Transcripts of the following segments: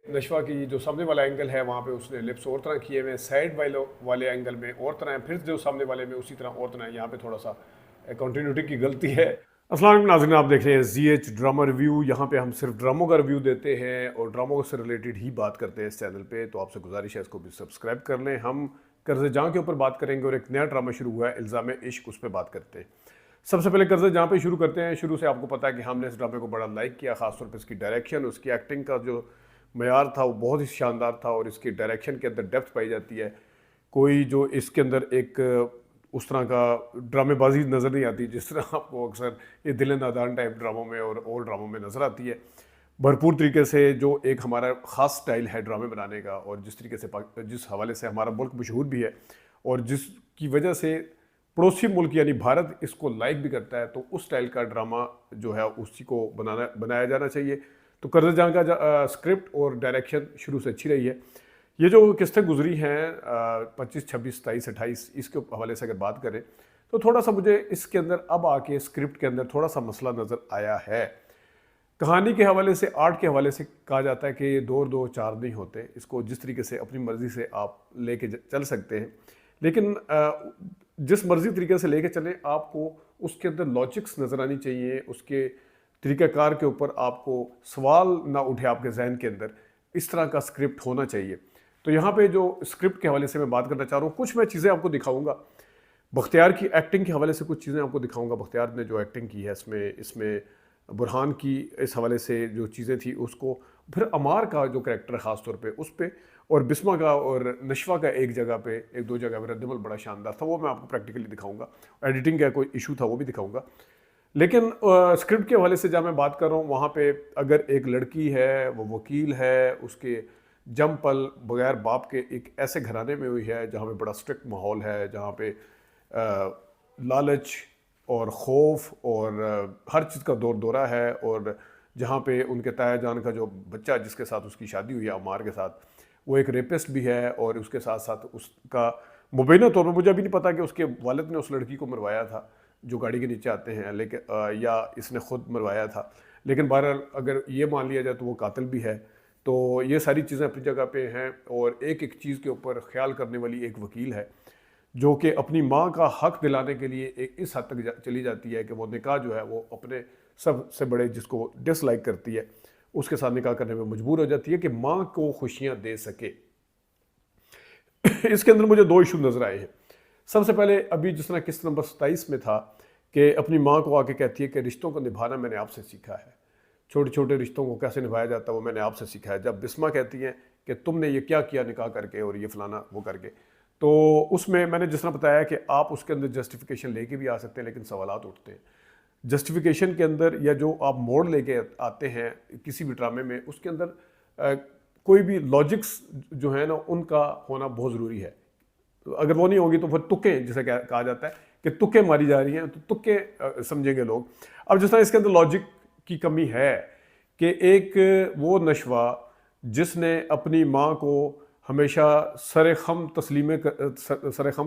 नशवा की जो सामने वाला एंगल है वहाँ पे उसने लिप्स और तरह किए हुए हैं, साइड वाले एंगल में और तरह है, फिर जो सामने वाले में उसी तरह और तरह है। यहाँ पे थोड़ा सा कंटिन्यूटी की गलती है। अस्सलाम वालेकुम नाज़रीन, आप देख रहे हैं ZH ड्रामा रिव्यू। यहाँ पे हम सिर्फ ड्रामों का रिव्यू देते हैं और ड्रामों से रिलेटेड ही बात करते हैं इस चैनल पे, तो आपसे गुजारिश है इसको भी सब्सक्राइब कर लें। हम कर्ज़े जहाँ के ऊपर बात करेंगे और एक नया ड्रामा शुरू हुआ है इल्ज़ाम इश्क, उस पर बात करते हैं। सबसे पहले कर्ज़े जहाँ पे शुरू करते हैं, शुरू से आपको पता है कि हमने इस ड्रामे को बड़ा लाइक किया, खासतौर पर इसकी डायरेक्शन, उसकी एक्टिंग का जो मयार था वो बहुत ही शानदार था और इसकी डायरेक्शन के अंदर डेप्थ पाई जाती है। कोई जो इसके अंदर एक उस तरह का ड्रामेबाजी नज़र नहीं आती जिस तरह आपको अक्सर ये दिल नादान टाइप ड्रामों में और ड्रामों में नज़र आती है। भरपूर तरीके से जो एक हमारा ख़ास स्टाइल है ड्रामे बनाने का, और जिस तरीके से जिस हवाले से हमारा मुल्क मशहूर भी है और जिसकी वजह से पड़ोसी मुल्क यानी भारत इसको लाइक भी करता है, तो उस स्टाइल का ड्रामा जो है उसी को बनाया जाना चाहिए। तो कर्ज़े जहाँ का स्क्रिप्ट और डायरेक्शन शुरू से अच्छी रही है। ये जो किस्तें गुजरी हैं 25, 26, 27, 28, इसके हवाले से अगर बात करें तो थोड़ा सा मुझे इसके अंदर अब आके स्क्रिप्ट के अंदर थोड़ा सा मसला नज़र आया है। कहानी के हवाले से, आर्ट के हवाले से कहा जाता है कि दो चार नहीं होते, इसको जिस तरीके से अपनी मर्ज़ी से आप लेके चल सकते हैं, लेकिन जिस मर्ज़ी तरीके से लेके चलें आपको उसके अंदर लॉजिक्स नज़र आनी चाहिए, उसके तरीक़ाकार के ऊपर आपको सवाल ना उठे आपके जहन के अंदर, इस तरह का स्क्रिप्ट होना चाहिए। तो यहाँ पे जो स्क्रिप्ट के हवाले से मैं बात करना चाह रहा हूँ, कुछ मैं चीज़ें आपको दिखाऊंगा। बख्तियार की एक्टिंग के हवाले से कुछ चीज़ें आपको दिखाऊंगा। बख्तियार ने जो एक्टिंग की है इसमें बुरहान की इस हवाले से जो चीज़ें थी उसको, फिर अमार का जो कैरेक्टर ख़ास तौर पे उस पर, और बिस्मा का और नशवा का एक दो जगह पर रद्दमल बड़ा शानदार था, वो मैं आपको प्रैक्टिकली दिखाऊंगा। एडिटिंग का कोई इशू था वो भी दिखाऊंगा। लेकिन स्क्रिप्ट के हवाले से जब मैं बात कर रहा हूँ, वहाँ पे अगर एक लड़की है, वो वकील है, उसके जम पल बगैर बाप के एक ऐसे घराने में हुई है जहाँ पे बड़ा स्ट्रिक्ट माहौल है, जहाँ पे लालच और खौफ और हर चीज़ का दौर दौरा है, और जहाँ पे उनके ताया जान का जो बच्चा जिसके साथ उसकी शादी हुई है अमार के साथ, वो एक रेपिस्ट भी है, और उसके साथ साथ उसका मुबैना तौर पर मुझे अभी नहीं पता कि उसके वालिद ने उस लड़की को मरवाया था जो गाड़ी के नीचे आते हैं, लेकिन या इसने खुद मरवाया था, लेकिन बहरहाल अगर ये मान लिया जाए तो वो कातिल भी है। तो ये सारी चीज़ें अपनी जगह पे हैं, और एक एक चीज़ के ऊपर ख्याल करने वाली एक वकील है जो कि अपनी माँ का हक दिलाने के लिए एक इस हद तक चली जाती है कि वो निकाह जो है वो अपने सबसे बड़े जिसको डिसलाइक करती है उसके साथ निकाह करने में मजबूर हो जाती है कि माँ को खुशियाँ दे सके। इसके अंदर मुझे दो इशू नज़र आए हैं। सबसे पहले अभी जिस तरह किस्त नंबर 27 में था कि अपनी माँ को आके कहती है कि रिश्तों को निभाना मैंने आपसे सीखा है, छोटे छोटे रिश्तों को कैसे निभाया जाता है वो मैंने आपसे सीखा है। जब बिस्मा कहती हैं कि तुमने ये क्या किया निकाह करके और ये फलाना वो करके, तो उसमें मैंने जिस तरह बताया कि आप उसके अंदर जस्टिफिकेशन लेके भी आ सकते हैं, लेकिन सवालात उठते हैं जस्टिफिकेशन के अंदर, या जो आप मोड़ लेके आते हैं किसी भी ड्रामे में, उसके अंदर कोई भी लॉजिक्स जो है ना उनका होना बहुत ज़रूरी है। अगर वो नहीं होगी तो फिर तुक्के, जिसे कहा जाता है कि तुक्के मारी जा रही हैं, तो तुक्के समझेंगे लोग। अब जिस तरह इसके अंदर लॉजिक की कमी है कि एक वो नशवा जिसने अपनी माँ को हमेशा सरे खम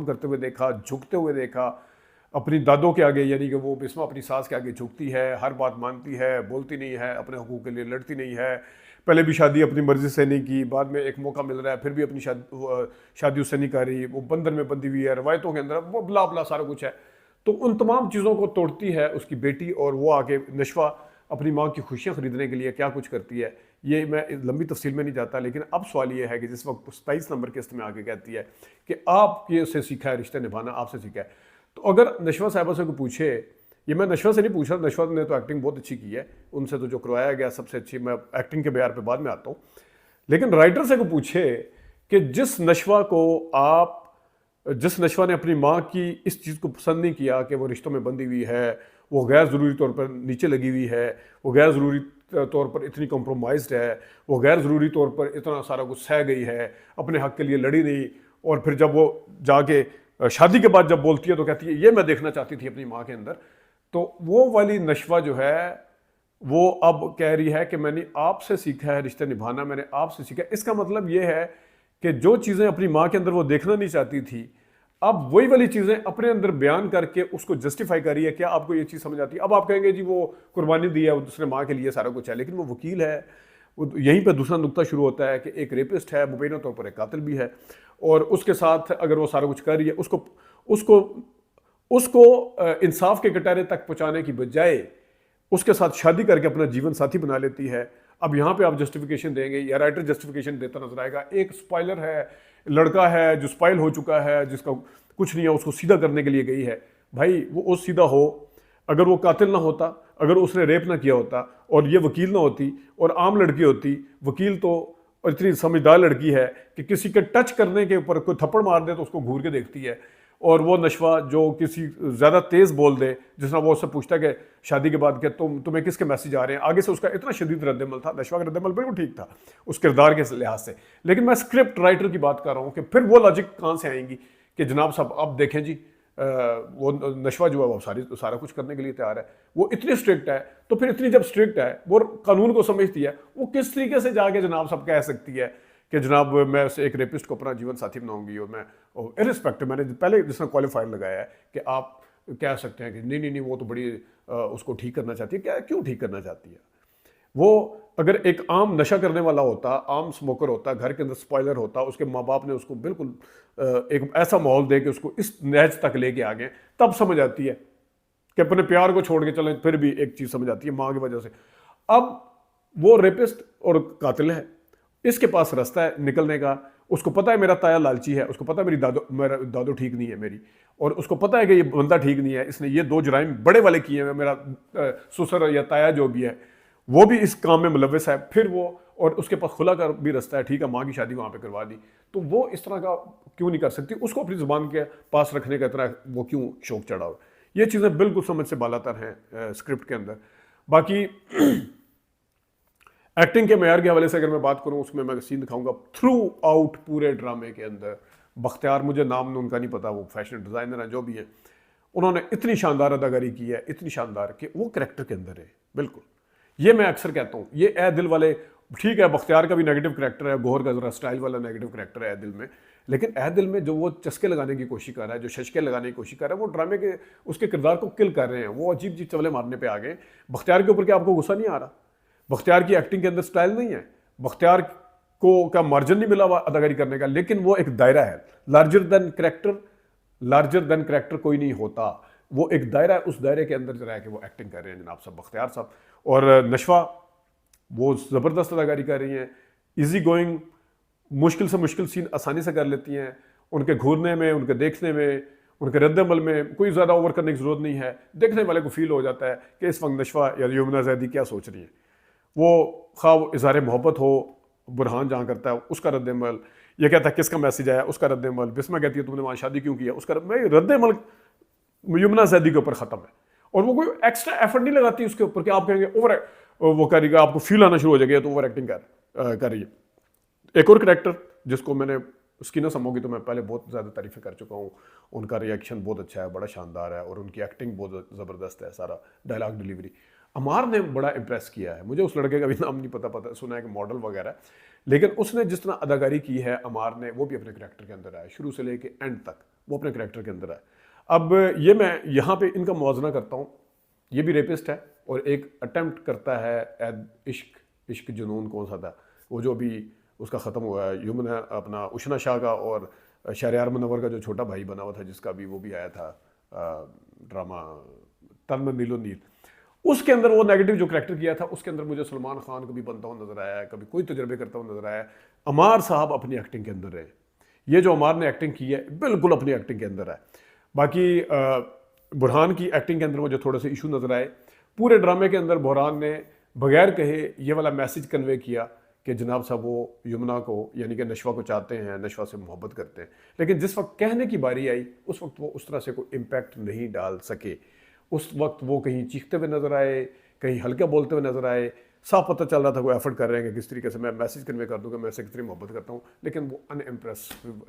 करते हुए देखा, झुकते हुए देखा अपनी दादों के आगे, यानी कि वो बिस्मा अपनी सास के आगे झुकती है, हर बात मानती है, बोलती नहीं है, अपने हकूक़ के लिए लड़ती नहीं है, पहले भी शादी अपनी मर्ज़ी से नहीं की, बाद में एक मौका मिल रहा है फिर भी अपनी शादी उससे नहीं कर रही, वो बंधन में बंधी हुई है, रवायतों के अंदर वो बला बला सारा कुछ है। तो उन तमाम चीज़ों को तोड़ती है उसकी बेटी, और वो आके नशवा अपनी माँ की खुशियाँ ख़रीदने के लिए क्या कुछ करती है, ये मैं लंबी तफसील में नहीं जाता। लेकिन अब सवाल ये है कि जिस वक्त 27 नंबर किस्त में आके कहती है कि आप ये उससे सीखा है, रिश्ते निभाना आपसे सीखा है, तो अगर नशवा साहिबा से कोई पूछे, ये मैं नशवा से नहीं पूछ रहा, नशवा ने तो एक्टिंग बहुत अच्छी की है, उनसे तो जो करवाया गया सबसे अच्छी, मैं एक्टिंग के बयार पे बाद में आता हूँ, लेकिन राइटर से को पूछे कि जिस नशवा ने अपनी माँ की इस चीज़ को पसंद नहीं किया कि वो रिश्तों में बंधी हुई है, वो गैर ज़रूरी तौर पर नीचे लगी हुई है, वो गैर ज़रूरी तौर पर इतनी कॉम्प्रोमाइज्ड है, वो गैर ज़रूरी तौर पर इतना सारा कुछ सह गई है, अपने हक़ के लिए लड़ी नहीं, और फिर जब वो जाके शादी के बाद जब बोलती है तो कहती है ये मैं देखना चाहती थी अपनी माँ के अंदर। तो वो वाली नशवा जो है वो अब कह रही है कि मैंने आपसे सीखा है रिश्ते निभाना, मैंने आपसे सीखा। इसका मतलब ये है कि जो चीज़ें अपनी माँ के अंदर वो देखना नहीं चाहती थी, अब वही वाली चीज़ें अपने अंदर बयान करके उसको जस्टिफाई करी है। क्या आपको ये चीज़ समझ आती है? अब आप कहेंगे जी वो कुर्बानी दी है, वो दूसरे माँ के लिए सारा कुछ है, लेकिन वो वकील है, यहीं पे दूसरा नुक्ता शुरू होता है कि एक रेपिस्ट है, मुबैना तौर पर एक कातिल भी है, और उसके साथ अगर वो सारा कुछ कर रही है, उसको उसको उसको इंसाफ के कटारे तक पहुंचाने की बजाय उसके साथ शादी करके अपना जीवन साथी बना लेती है। अब यहाँ पे आप जस्टिफिकेशन देंगे या राइटर जस्टिफिकेशन देता नजर आएगा। एक स्पॉइलर है, लड़का है जो स्पॉइल हो चुका है, जिसका कुछ नहीं है, उसको सीधा करने के लिए गई है। भाई वो सीधा हो, अगर वो कातिल ना होता, अगर उसने रेप ना किया होता और ये वकील ना होती और आम लड़की होती, वकील तो और इतनी समझदार लड़की है कि किसी के टच करने के ऊपर कोई थप्पड़ मार दे तो उसको घूर के देखती है। और वो नशवा जो किसी ज़्यादा तेज़ बोल दे, जिस तरह वो उससे पूछता है कि शादी के बाद क्या तुम्हें किसके मैसेज आ रहे हैं, आगे से उसका इतना शदीद रद्दमल था। नशवा का रद्दमल बिल्कुल ठीक था उस किरदार के लिहाज से, लेकिन मैं स्क्रिप्ट राइटर की बात कर रहा हूँ कि फिर वो लॉजिक कहाँ से आएंगी कि जनाब साहब अब देखें जी, वो नशवा जो है वो सारा कुछ करने के लिए तैयार है, वो इतनी स्ट्रिक्ट है, तो फिर इतनी जब स्ट्रिक्ट है, वो कानून को समझती है, वो किस तरीके से जाके जनाब साहब कह सकती है कि जनाब मैं उसे एक रेपिस्ट को अपना जीवन साथी बनाऊंगी। और मैं इरिस्पेक्टिव, मैंने पहले जिसने क्वालिफायर लगाया है कि आप कह सकते हैं कि नहीं नहीं नहीं वो तो बड़ी उसको ठीक करना चाहती है। क्या, क्यों ठीक करना चाहती है? वो अगर एक आम नशा करने वाला होता, आम स्मोकर होता, घर के अंदर स्पॉइलर होता, उसके माँ बाप ने उसको बिल्कुल एक ऐसा माहौल दे के उसको इस नहज तक लेके आ गए, तब समझ आती है कि अपने प्यार को छोड़ के चले। फिर भी एक चीज़ समझ आती है माँ की वजह से। अब वो रेपिस्ट और कातिल है, इसके पास रास्ता है निकलने का। उसको पता है मेरा ताया लालची है, उसको पता है मेरा दादो ठीक नहीं है मेरी, और उसको पता है कि ये बंदा ठीक नहीं है, इसने ये 2 जुराइम बड़े वाले किए हैं, मेरा ससुर या ताया जो भी है वो भी इस काम में मुलव्वस है। फिर वो, और उसके पास खुला का भी रास्ता है, ठीक है माँ की शादी वहाँ पे करवा दी, तो वो इस तरह का क्यों नहीं कर सकती? उसको अपनी जुबान के पास रखने का इतना वो क्यों शौक चढ़ा हो? ये चीज़ें बिल्कुल समझ से बालातर हैं स्क्रिप्ट के अंदर। बाकी एक्टिंग के मेयार के हवाले से अगर मैं बात करूं, उसमें मैं सीन दिखाऊंगा थ्रू आउट पूरे ड्रामे के अंदर। बख्तियार, मुझे नाम उनका नहीं पता, वो फैशन डिज़ाइनर हैं जो भी है, उन्होंने इतनी शानदार अदाकारी की है, इतनी शानदार कि वो कैरेक्टर के अंदर है बिल्कुल। ये मैं अक्सर कहता हूँ, ये ए दिल वाले, ठीक है बख्तियार का भी नेगेटिव कैरेक्टर है, गौहर का जरा स्टाइल वाला नेगेटिव कैरेक्टर है ए दिल में, लेकिन ए दिल में जो वो चस्के लगाने की कोशिश कर रहा है, जो शशके लगाने की कोशिश कर रहा है, वो ड्रामे के उसके किरदार को किल कर रहे हैं। वो अजीब अजीब चवले मारने पर आ गए। बख्तियार के ऊपर क्या आपको गुस्सा नहीं आ रहा? बख्तियार की एक्टिंग के अंदर स्टाइल नहीं है, बख्तियार को क्या मार्जिन नहीं मिला हुआ अदाकारी करने का, लेकिन वो एक दायरा है। लार्जर देन कैरेक्टर कोई नहीं होता, वो एक दायरा है, उस दायरे के अंदर रह के वो एक्टिंग कर रहे हैं जनाब साहब बख्तियार साहब। और नशवा, वो ज़बरदस्त अदाकारी कर रही हैं, इजी गोइंग, मुश्किल से मुश्किल सीन आसानी से कर लेती हैं। उनके घूरने में, उनके देखने में, उनके रद्दमल में कोई ज़्यादा ओवर करने की ज़रूरत नहीं है। देखने वाले को फील हो जाता है कि इस वक्त नशवा या यमुना ज़ैदी क्या सोच रही है। वो खा वो इज़हार मोहब्बत हो, बुरहान जहाँ करता है उसका रद्दमल, ये कहता है किसका मैसेज आया उसका रद्दमल, बिस्मा कहती है तुमने वहाँ शादी क्यों किया उसका रद्दमल यमुना ज़ैदी के ऊपर ख़त्म है। और वो कोई एक्स्ट्रा एफर्ट नहीं लगाती उसके ऊपर कि आप कहेंगे ओवर वो करेगा, आपको फील आना शुरू हो जाएगा तो ओवर एक्टिंग कर रही है। एक और करेक्टर जिसको मैंने उसकी ना समझोगी तो मैं पहले बहुत ज़्यादा तारीफ़ें कर चुका हूँ, उनका रिएक्शन बहुत अच्छा है, बड़ा शानदार है, और उनकी एक्टिंग बहुत ज़बरदस्त है, सारा डायलॉग डिलीवरी। अमार ने बड़ा इम्प्रेस किया है, मुझे उस लड़के का भी नाम नहीं पता सुना है कि मॉडल वगैरह, लेकिन उसने जिस तरह अदाकारी की है अमार ने, वो भी अपने करैक्टर के अंदर आया, शुरू से लेके एंड तक वो अपने करैक्टर के अंदर आया। अब ये मैं यहाँ पे इनका मुआवजना करता हूँ, ये भी रेपिस्ट है और एक अटेम्प्ट करता है इश्क जुनून कौन सा था वो जो भी उसका ख़त्म हुआ है, यमुना अपना उशना शाह का और शहरयार मुनव्वर का जो छोटा भाई बना हुआ था, जिसका भी वो भी आया था ड्रामा तन में नीलो नील, उसके अंदर वो नेगेटिव जो करैक्टर किया था उसके अंदर मुझे सलमान खान कभी बनता हुआ नजर आया है, कभी कोई तजर्बे करता हुआ नजर आया। अमार साहब अपनी एक्टिंग के अंदर है, ये जो अमार ने एक्टिंग की है बिल्कुल अपनी एक्टिंग के अंदर है। बाकी बुरहान की एक्टिंग के अंदर मुझे थोड़े से इशू नजर आए। पूरे ड्रामे के अंदर बुरहान ने बगैर कहे ये वाला मैसेज कन्वे किया कि जनाब साहब वो यमुना को यानी कि नशवा को चाहते हैं, नशवा से मोहब्बत करते हैं, लेकिन जिस वक्त कहने की बारी आई उस वक्त वो उस तरह से कोई इम्पैक्ट नहीं डाल सके। उस वक्त वो कहीं चीखते हुए नजर आए, कहीं हल्का बोलते हुए नजर आए, साफ पता चल रहा था वो एफर्ट कर रहे हैं कि किस तरीके से मैं मैसेज कन्वे कर दूंगा मैं इससे कितनी मोहब्बत करता हूँ, लेकिन वो अनइम्प्रेसिव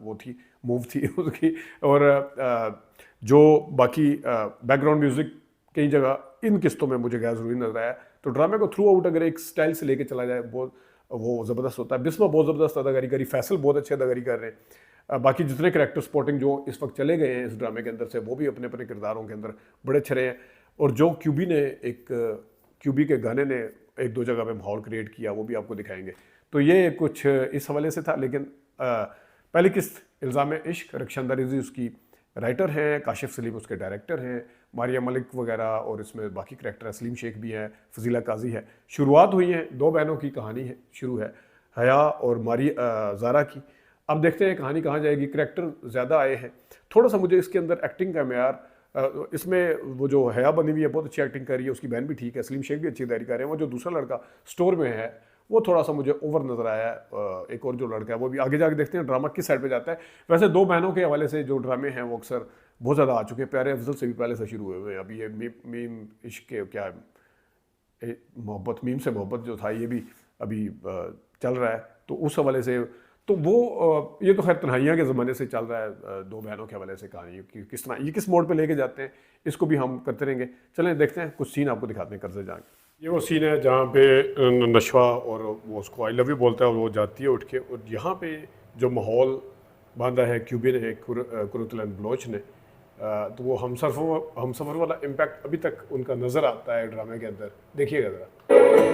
वो थी, मूव थी उसकी। और जो बाकी बैकग्राउंड म्यूजिक कई जगह इन किस्तों में मुझे गैर ज़रूरी नजर आया। तो ड्रामे को थ्रू आउट अगर एक स्टाइल से लेके चला जाए बहुत वो ज़बरदस्त होता है। बिस्मा बहुत ज़बरदस्त अदाकारी करी, फैसल बहुत अच्छी अदाकारी कर रहे हैं, बाकी जितने करैक्टर स्पोर्टिंग जो इस वक्त चले गए हैं इस ड्रामे के अंदर से वो भी अपने अपने किरदारों के अंदर बड़े अच्छे रहे हैं। और जो क्यूबी ने एक क्यूबी के गाने ने एक दो जगह पे माहौल क्रिएट किया, वो भी आपको दिखाएंगे। तो ये कुछ इस हवाले से था। लेकिन पहली किस्त इल्ज़ाम इश्क रक्षांदा रिजी उसकी राइटर हैं, काशिफ सलीम उसके डायरेक्टर हैं, मारिया मलिक वगैरह, और इसमें बाकी करैक्टर है, सलीम शेख भी हैं, फजीला काजी है। शुरुआत हुई है, दो बहनों की कहानी है, शुरू है हया और ज़ारा की। अब देखते हैं कहानी कहाँ जाएगी। करैक्टर ज़्यादा आए हैं। थोड़ा सा मुझे इसके अंदर एक्टिंग का मेयार, इसमें वो जो हया बनी हुई है बहुत अच्छी एक्टिंग कर रही है, उसकी बहन भी ठीक है, सलीम शेख भी अच्छी तैयारी कर रहे हैं। वो जो दूसरा लड़का स्टोर में है वो थोड़ा सा मुझे ओवर नज़र आया है। एक और जो लड़का है वो भी आगे जाके देखते हैं ड्रामा किस साइड पे जाता है। वैसे दो बहनों के हवाले से जो ड्रामे हैं वो अक्सर बहुत ज़्यादा आ चुके हैं। प्यारे अफजल से भी पहले से शुरू हुए हुए हैं। अभी ये मीम इश्क के क्या मोहब्बत, मीम से मोहब्बत जो था ये भी अभी चल रहा है। तो उस हवाले से तो वो ये तो खैर तन्हाइयाँ के ज़माने से चल रहा है। दो बहनों के हवाले से कहानी कि किस तरह ये किस मोड़ पे लेके जाते हैं, इसको भी हम करते रहेंगे। चलें देखते हैं, कुछ सीन आपको दिखाते हैं कर्जे जाके। ये वो सीन है जहाँ पे नशवा और वो उसको आई लव यू बोलता है और वो जाती है उठ के, और यहाँ पे जो माहौल बांधा है क्यूबी ने, कुरुतलन बलोच ने, तो वो हमसफ़र वाला इम्पैक्ट अभी तक उनका नज़र आता है ड्रामे के अंदर। देखिएगा ज़रा।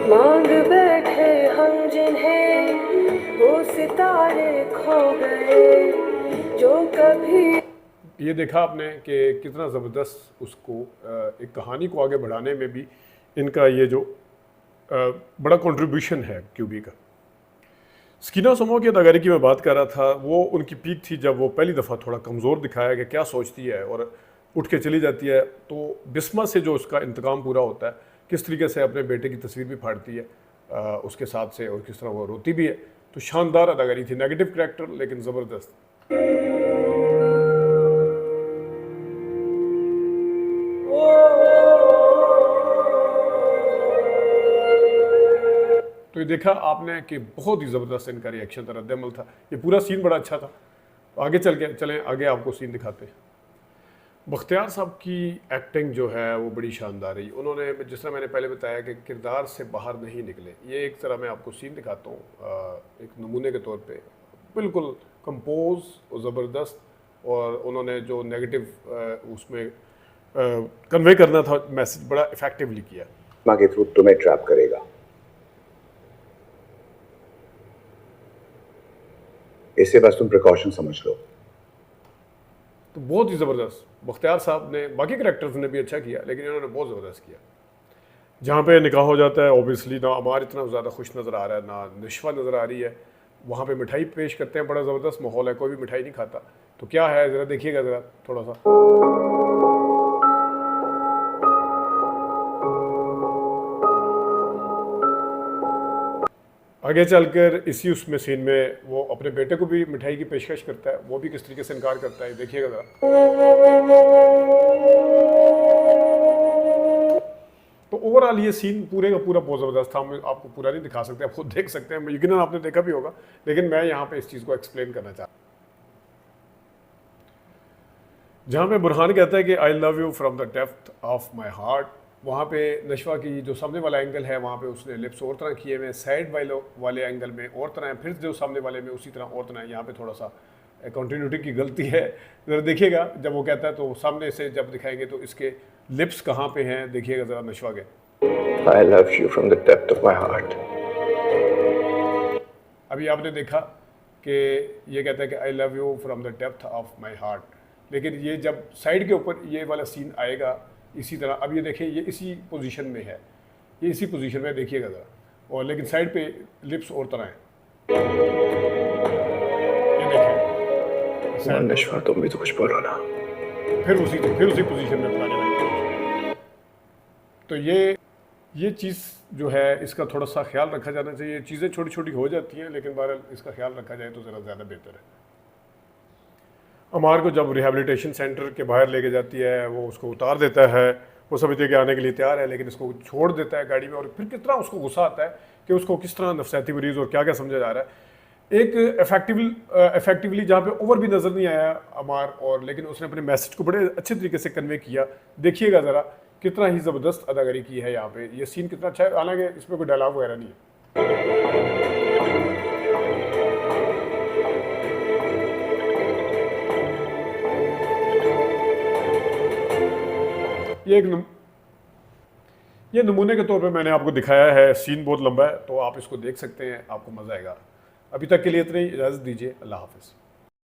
मांग बैठे हम जिन्हें वो सितारे खो गए जो कभी। ये देखा आपने कि कितना ज़बरदस्त उसको एक कहानी को आगे बढ़ाने में भी इनका ये जो बड़ा कंट्रीब्यूशन है क्यूबी का। स्कीना समो की अदाकारी की मैं बात कर रहा था, वो उनकी पीक थी जब वो पहली दफ़ा थोड़ा कमज़ोर दिखाया कि क्या सोचती है और उठ के चली जाती है। तो बिस्मा से जो उसका इंतकाम पूरा होता है, किस तरीके से अपने बेटे की तस्वीर भी फाड़ती है उसके साथ से, और किस तरह वो रोती भी है। तो शानदार अदाकारी थी, नेगेटिव करैक्टर लेकिन ज़बरदस्त। तो ये देखा आपने कि बहुत ही ज़बरदस्त इनका रिएक्शन था, रद्द-ए-अमल था। ये पूरा सीन बड़ा अच्छा था। आगे चलें आगे आपको सीन दिखाते हैं। बख्तियार साहब की एक्टिंग जो है वो बड़ी शानदार रही। उन्होंने, जिस तरह मैंने पहले बताया कि किरदार से बाहर नहीं निकले। ये एक तरह मैं आपको सीन दिखाता हूँ एक नमूने के तौर पे, बिल्कुल कंपोज और ज़बरदस्त, और उन्होंने जो नेगेटिव उसमें कन्वे करना था मैसेज बड़ा इफेक्टिवली किया। माँ के थ्रू तुम्हें ट्रैप करेगा, इससे बस तुम प्रिकॉशन समझ लो। तो बहुत ही ज़बरदस्त बख्तियार साहब ने, बाकी करैक्टर्स ने भी अच्छा किया, लेकिन इन्होंने बहुत ज़बरदस्त किया। जहाँ पे निकाह हो जाता है, ऑब्वियसली ना अमार इतना ज़्यादा खुश नज़र आ रहा है, ना नशवा नज़र आ रही है। वहाँ पे मिठाई पेश करते हैं, बड़ा ज़बरदस्त माहौल है, कोई भी मिठाई नहीं खाता। तो क्या है ज़रा देखिएगा ज़रा थोड़ा सा। आगे चलकर इसी उसमें सीन में वो अपने बेटे को भी मिठाई की पेशकश करता है, वो भी किस तरीके से इनकार करता है, देखिएगा ज़रा। तो ओवरऑल ये सीन पूरे का पूरा बहुत ज़बरदस्त था। हम आपको पूरा नहीं दिखा सकते, आप खुद देख सकते हैं, यकीनन आपने देखा भी होगा, लेकिन मैं यहाँ पे इस चीज़ को एक्सप्लेन करना चाहता हूँ। जहाँ पे बुरहान कहता है कि I love you from the depth of my heart, वहाँ पे नशवा की जो सामने वाला एंगल है वहाँ पे उसने लिप्स और तरह किए हुए, साइड वाले एंगल में और तरह है, फिर जो सामने वाले में उसी तरह और तरह है। यहाँ पे थोड़ा सा कंटिन्यूटी की गलती है, ज़रा देखिएगा। जब वो कहता है तो सामने से जब दिखाएंगे तो इसके लिप्स कहाँ पे हैं, देखिएगा ज़रा नशवा के। I love you from the depth of my heart. अभी आपने देखा कि ये कहता है कि I love you from the depth of my heart, लेकिन ये जब साइड के ऊपर ये वाला सीन आएगा इसी तरह, अब ये देखिए ये इसी पोजीशन में है, ये इसी पोजीशन में देखिएगा ज़रा, और लेकिन साइड पे लिप्स और तरह हैं। ये देखिए नशवा, तुम भी तो कुछ बोलो ना। फिर उसी पोजीशन में बनाने वाली। तो ये चीज़ जो है इसका थोड़ा सा ख्याल रखा जाना चाहिए। चीज़ें छोटी छोटी हो जाती हैं, लेकिन बहरहाल इसका ख्याल रखा जाए तो ज़रा ज़्यादा बेहतर है। अमार को जब रिहेबिलिटेशन सेंटर के बाहर लेके जाती है, वो उसको उतार देता है, वो समझते कि आने के लिए तैयार है, लेकिन इसको छोड़ देता है गाड़ी में, और फिर कितना उसको गुस्सा आता है कि उसको किस तरह नफसियाती मरीज़ और क्या क्या समझा जा रहा है। एक इफेक्टिवली जहाँ पे ओवर भी नज़र नहीं आया अमार, और लेकिन उसने अपने मैसेज को बड़े अच्छे तरीके से कन्वे किया। देखिएगा ज़रा कितना ही ज़बरदस्त अदाकारी की है यहाँ पे। ये सीन कितना अच्छा है, हालांकि इसमें कोई डायलॉग वगैरह नहीं है। ये ये नमूने के तौर पे मैंने आपको दिखाया है, सीन बहुत लंबा है तो आप इसको देख सकते हैं, आपको मज़ा आएगा। अभी तक के लिए इतना ही, इजाज़त दीजिए, अल्लाह हाफ़िज़।